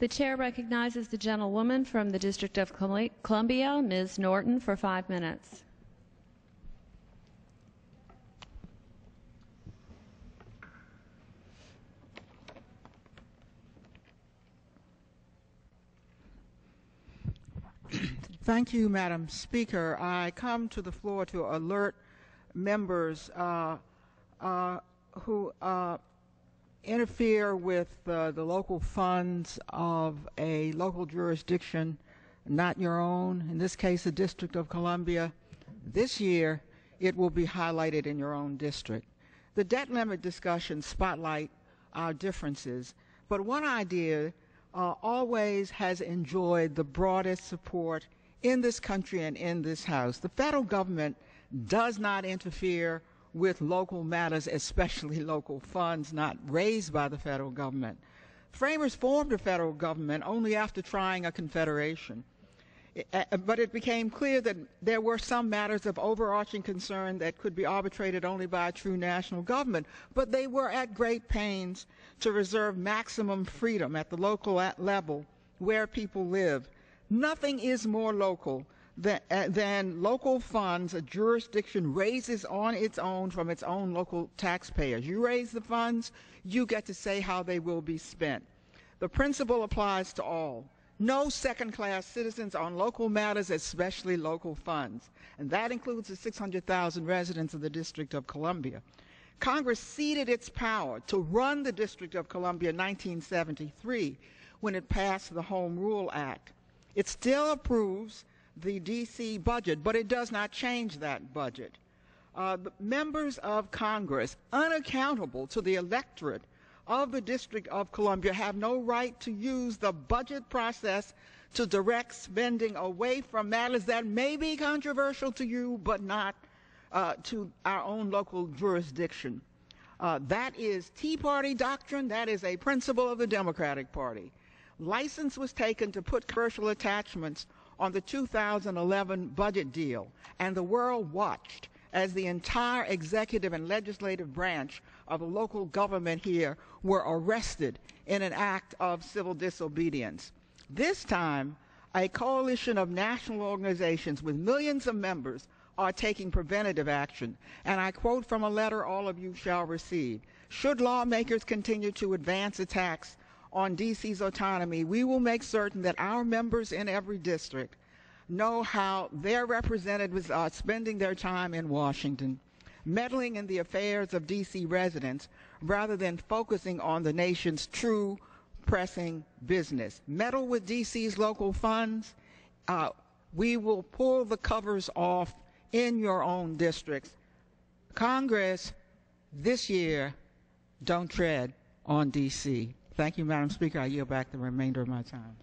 The chair recognizes the gentlewoman from the District of Columbia, Ms. Norton, for 5 minutes. Thank you, Madam Speaker. I come to the floor to alert members who interfere with the local funds of a local jurisdiction, not your own, in this case the District of Columbia. This year it will be highlighted in your own district. The debt limit discussions spotlight our differences, but one idea always has enjoyed the broadest support in this country and in this House. The federal government does not interfere with local matters, especially local funds not raised by the federal government. Framers formed a federal government only after trying a confederation. But it became clear that there were some matters of overarching concern that could be arbitrated only by a true national government, but they were at great pains to reserve maximum freedom at the local level where people live. Nothing is more local than local funds a jurisdiction raises on its own from its own local taxpayers. You raise the funds, you get to say how they will be spent. The principle applies to all. No second-class citizens on local matters, especially local funds. And that includes the 600,000 residents of the District of Columbia. Congress ceded its power to run the District of Columbia in 1973 when it passed the Home Rule Act. It still approves the D.C. budget, but it does not change that budget. The members of Congress, unaccountable to the electorate of the District of Columbia, have no right to use the budget process to direct spending away from matters that may be controversial to you, but not to our own local jurisdiction. That is Tea Party doctrine. That is a principle of the Democratic Party. License was taken to put commercial attachments on the 2011 budget deal, and the world watched as the entire executive and legislative branch of the local government here were arrested in an act of civil disobedience. This time, a coalition of national organizations with millions of members are taking preventative action, and I quote from a letter all of you shall receive. Should lawmakers continue to advance attacks on D.C.'s autonomy, we will make certain that our members in every district know how their representatives are spending their time in Washington, meddling in the affairs of D.C. residents rather than focusing on the nation's true pressing business. Meddle with D.C.'s local funds, we will pull the covers off in your own districts. Congress, this year, don't tread on D.C. Thank you, Madam Speaker. I yield back the remainder of my time.